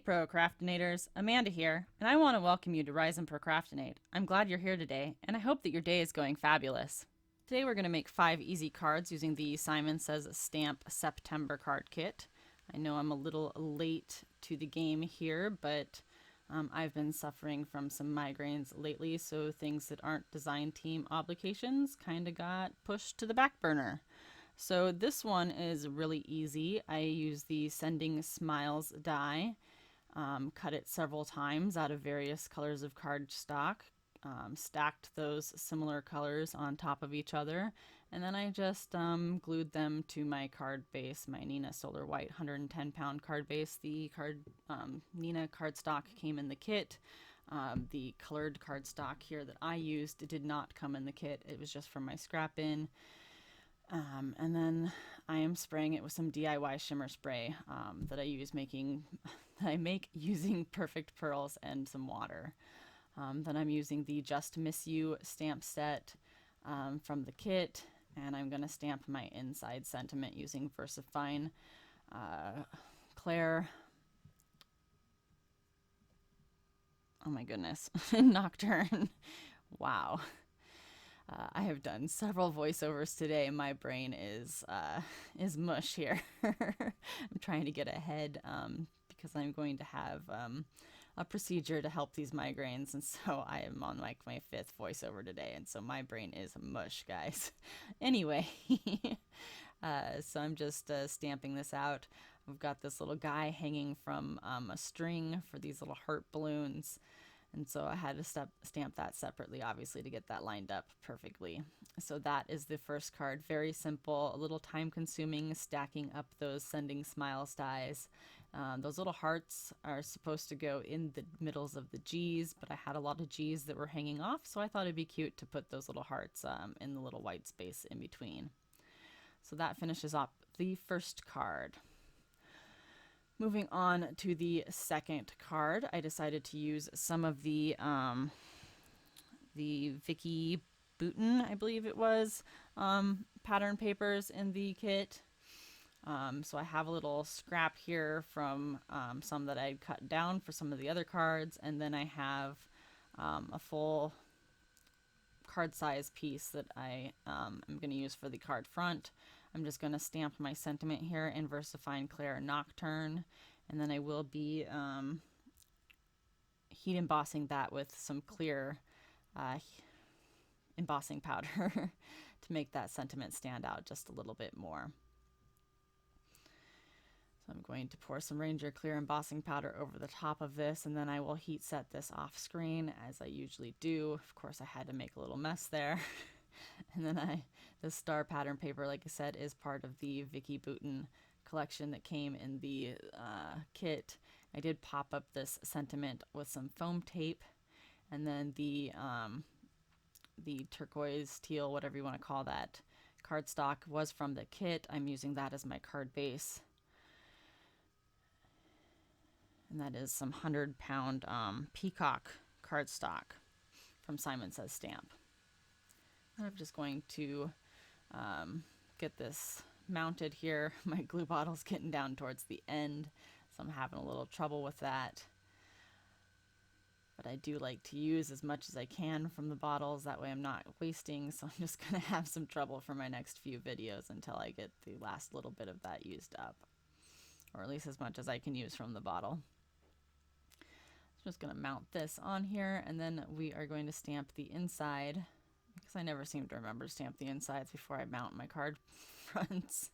Procraftinators, Amanda here, and I want to welcome you to Rise and Procraftinate. I'm glad you're here today, and I hope that your day is going fabulous. Today we're going to make 5 easy cards using the Simon Says Stamp September card kit. I know I'm a little late to the game here, but I've been suffering from some migraines lately, so things that aren't design team obligations kind of got pushed to the back burner. So this one is really easy. I use the Sending Smiles die, cut it several times out of various colors of cardstock, stacked those similar colors on top of each other, and then I just glued them to my card base, my Nina Solar White 110-pound card base. The Nina cardstock came in the kit. The colored cardstock here that I used did not come in the kit. It was just from my scrap bin. And then I am spraying it with some DIY shimmer spray that I make using perfect pearls and some water. Then I'm using the Just Miss You stamp set from the kit, and I'm going to stamp my inside sentiment using VersaFine Clair. Oh my goodness, Nocturne. Wow. I have done several voiceovers today. My brain is mush here. I'm trying to get ahead because I'm going to have a procedure to help these migraines, and so I am on like my 5th voiceover today, and so my brain is mush, guys. Anyway, so I'm just stamping this out. We've got this little guy hanging from a string for these little heart balloons. And so I had to stamp that separately, obviously, to get that lined up perfectly. So that is the first card. Very simple, a little time consuming, stacking up those Sending Smiles dies. Those little hearts are supposed to go in the middles of the G's, but I had a lot of G's that were hanging off, so I thought it'd be cute to put those little hearts in the little white space in between. So that finishes up the first card. Moving on to the second card, I decided to use some of the Vicki Boutin, I believe it was, pattern papers in the kit. So I have a little scrap here from some that I'd cut down for some of the other cards, and then I have a full card size piece that I am going to use for the card front. I'm just going to stamp my sentiment here in VersaFine Clair Nocturne, and then I will be heat embossing that with some clear embossing powder to make that sentiment stand out just a little bit more. So I'm going to pour some Ranger Clear embossing powder over the top of this, and then I will heat set this off screen as I usually do. Of course, I had to make a little mess there. And then this star pattern paper, like I said, is part of the Vicki Boutin collection that came in the kit. I did pop up this sentiment with some foam tape, and then the turquoise, teal, whatever you want to call that, cardstock was from the kit. I'm using that as my card base. And that is some 100-pound peacock cardstock from Simon Says Stamp. I'm just going to get this mounted here. My glue bottle's getting down towards the end, so I'm having a little trouble with that. But I do like to use as much as I can from the bottles, that way I'm not wasting, so I'm just going to have some trouble for my next few videos until I get the last little bit of that used up, or at least as much as I can use from the bottle. I'm just going to mount this on here, and then we are going to stamp the inside, because I never seem to remember to stamp the insides before I mount my card fronts.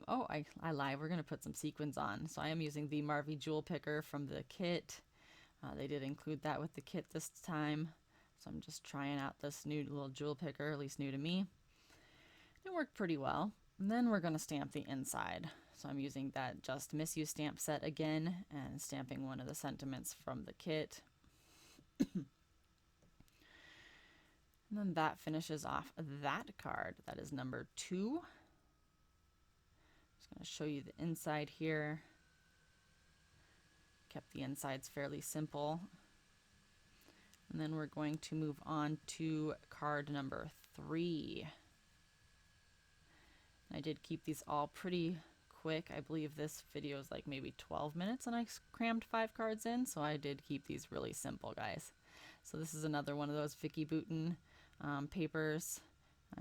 Oh, I lied. We're going to put some sequins on. So I am using the Marvy Jewel Picker from the kit. They did include that with the kit this time. So I'm just trying out this new little jewel picker, at least new to me. It worked pretty well. And then we're going to stamp the inside. So I'm using that Just Miss You stamp set again and stamping one of the sentiments from the kit. And then that finishes off that card. That is number 2. Just going to show you the inside here. Kept the insides fairly simple. And then we're going to move on to card number 3. I did keep these all pretty quick. I believe this video is like maybe 12 minutes and I crammed 5 cards in, so I did keep these really simple, guys. So this is another one of those Vicki Boutin papers.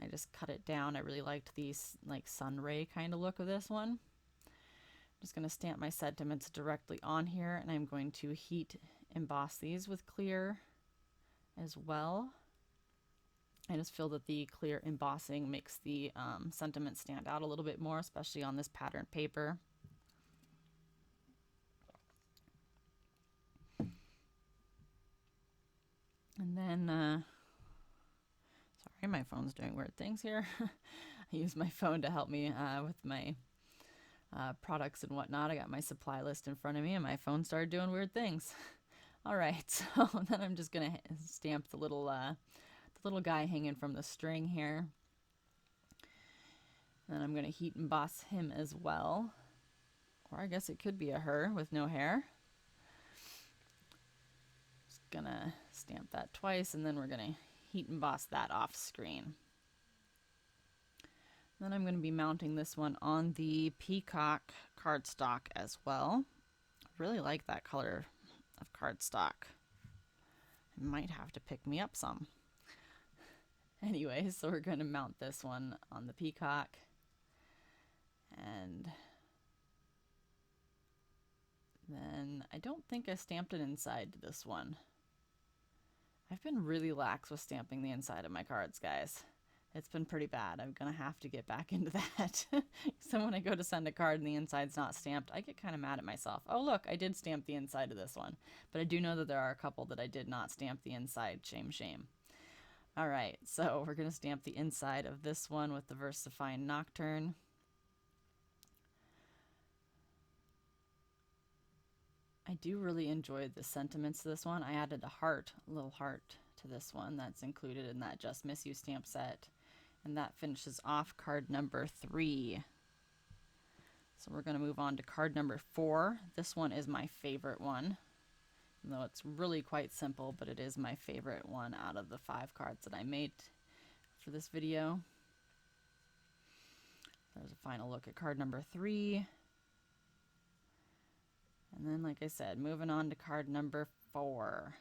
I just cut it down. I really liked the like sun ray kind of look of this one. I'm just going to stamp my sentiments directly on here, and I'm going to heat emboss these with clear as well. I just feel that the clear embossing makes the sentiment stand out a little bit more, especially on this patterned paper. And then, sorry, my phone's doing weird things here. I use my phone to help me with my products and whatnot. I got my supply list in front of me and my phone started doing weird things. All right, so then I'm just gonna stamp the little guy hanging from the string here. And then I'm gonna heat emboss him as well. Or I guess it could be a her with no hair. Just gonna stamp that twice, and then we're gonna heat emboss that off screen. Then I'm going to be mounting this one on the peacock cardstock as well. I really like that color of cardstock. I might have to pick me up some. Anyway, so we're going to mount this one on the peacock. And then I don't think I stamped it inside this one. I've been really lax with stamping the inside of my cards, guys. It's been pretty bad. I'm going to have to get back into that. So when I go to send a card and the inside's not stamped, I get kind of mad at myself. Oh, look, I did stamp the inside of this one. But I do know that there are a couple that I did not stamp the inside. Shame, shame. All right, so we're going to stamp the inside of this one with the VersaFine Nocturne. I do really enjoy the sentiments to this one. I added a little heart to this one that's included in that Just Miss You stamp set. And that finishes off card number 3. So we're going to move on to card number 4. This one is my favorite one. Even though it's really quite simple, but it is my favorite one out of the 5 cards that I made for this video. There's a final look at card number 3. And then, like I said, moving on to card number 4.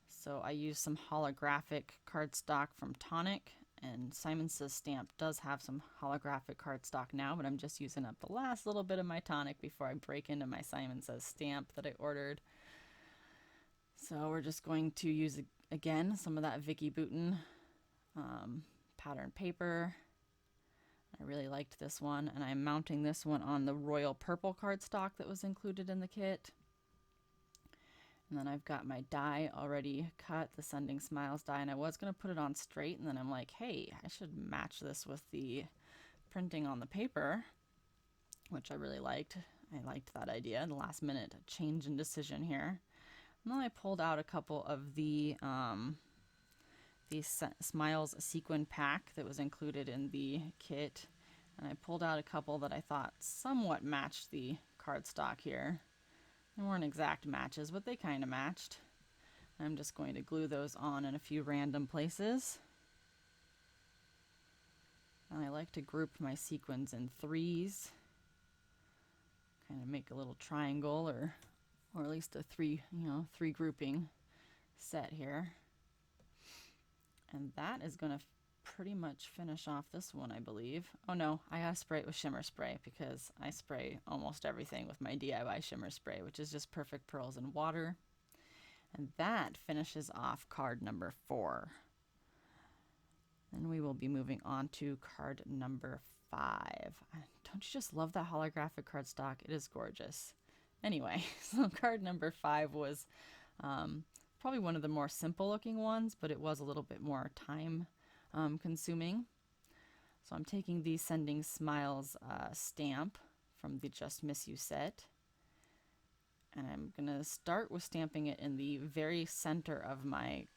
So I used some holographic cardstock from Tonic. And Simon Says Stamp does have some holographic cardstock now, but I'm just using up the last little bit of my Tonic before I break into my Simon Says Stamp that I ordered. So we're just going to use, again, some of that Vicki Boutin pattern paper. I really liked this one, and I'm mounting this one on the royal purple cardstock that was included in the kit. And then I've got my die already cut, the Sending Smiles die, and I was going to put it on straight, and then I'm like, hey, I should match this with the printing on the paper, which I really liked. I liked that idea, the last minute change in decision here. And then I pulled out a couple of the Smiles sequin pack that was included in the kit, and I pulled out a couple that I thought somewhat matched the cardstock here. They weren't exact matches, but they kind of matched. I'm just going to glue those on in a few random places. And I like to group my sequins in 3s. Kind of make a little triangle or at least a three grouping set here. And that is going to pretty much finish off this one, I believe. Oh no, I gotta spray it with Shimmer Spray because I spray almost everything with my DIY Shimmer Spray, which is just perfect pearls and water. And that finishes off card number 4. Then we will be moving on to card number 5. Don't you just love that holographic cardstock? It is gorgeous. Anyway, so card number 5 was probably one of the more simple looking ones, but it was a little bit more time consuming. So I'm taking the Sending Smiles stamp from the Just Miss You set, and I'm gonna start with stamping it in the very center of my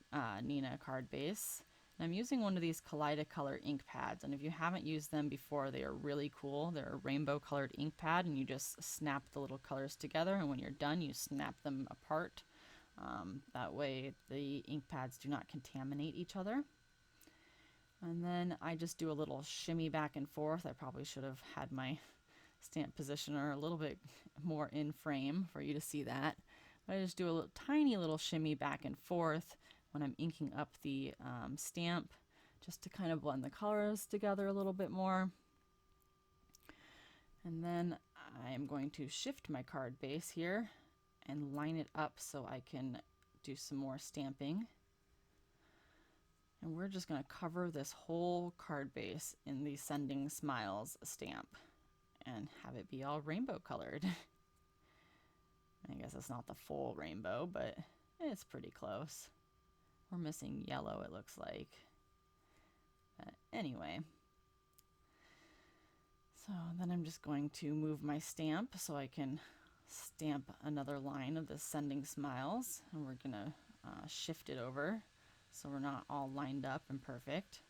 Nina card base. And I'm using one of these Kaleidacolor ink pads, and if you haven't used them before, they are really cool. They're a rainbow colored ink pad, and you just snap the little colors together, and when you're done you snap them apart. That way the ink pads do not contaminate each other. And then I just do a little shimmy back and forth. I probably should have had my stamp positioner a little bit more in frame for you to see that. But I just do a tiny little shimmy back and forth when I'm inking up the stamp, just to kind of blend the colors together a little bit more. And then I'm going to shift my card base here and line it up so I can do some more stamping. And we're just going to cover this whole card base in the Sending Smiles stamp and have it be all rainbow colored. I guess it's not the full rainbow, but it's pretty close. We're missing yellow, it looks like. Anyway. So then I'm just going to move my stamp so I can stamp another line of the Sending Smiles. And we're going to shift it over so we're not all lined up and perfect.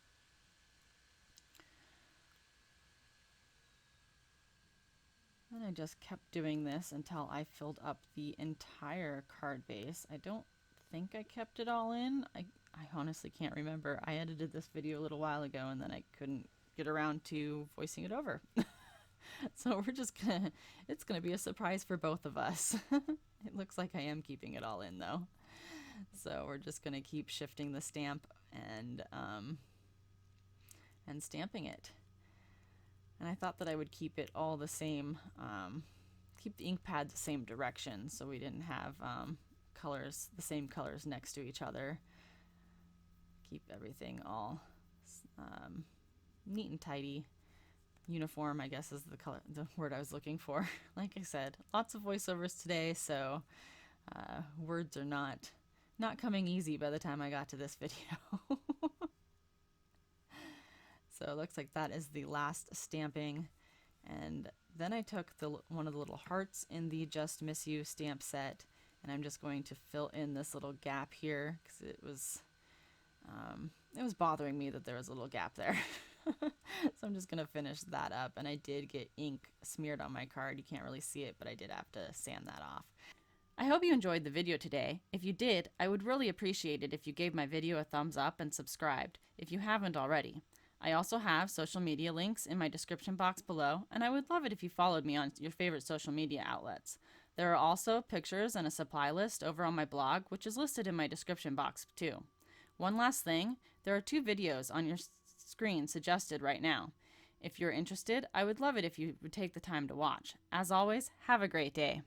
And I just kept doing this until I filled up the entire card base. I don't think I kept it all in. I honestly can't remember. I edited this video a little while ago and then I couldn't get around to voicing it over. So we're just gonna, it's gonna be a surprise for both of us. It looks like I am keeping it all in though. So we're just gonna keep shifting the stamp and stamping it. And I thought that I would keep it all the same, keep the ink pad the same direction so we didn't have colors, the same colors next to each other. Keep everything all neat and tidy. Uniform, I guess, is the word I was looking for. Like I said, lots of voiceovers today, so words are not coming easy by the time I got to this video. So it looks like that is the last stamping. And then I took one of the little hearts in the Just Miss You stamp set, and I'm just going to fill in this little gap here because it was bothering me that there was a little gap there. So I'm just going to finish that up. And I did get ink smeared on my card. You can't really see it, but I did have to sand that off. I hope you enjoyed the video today. If you did, I would really appreciate it if you gave my video a thumbs up and subscribed if you haven't already. I also have social media links in my description box below, and I would love it if you followed me on your favorite social media outlets. There are also pictures and a supply list over on my blog, which is listed in my description box too. One last thing, there are 2 videos on your screen suggested right now. If you're interested, I would love it if you would take the time to watch. As always, have a great day.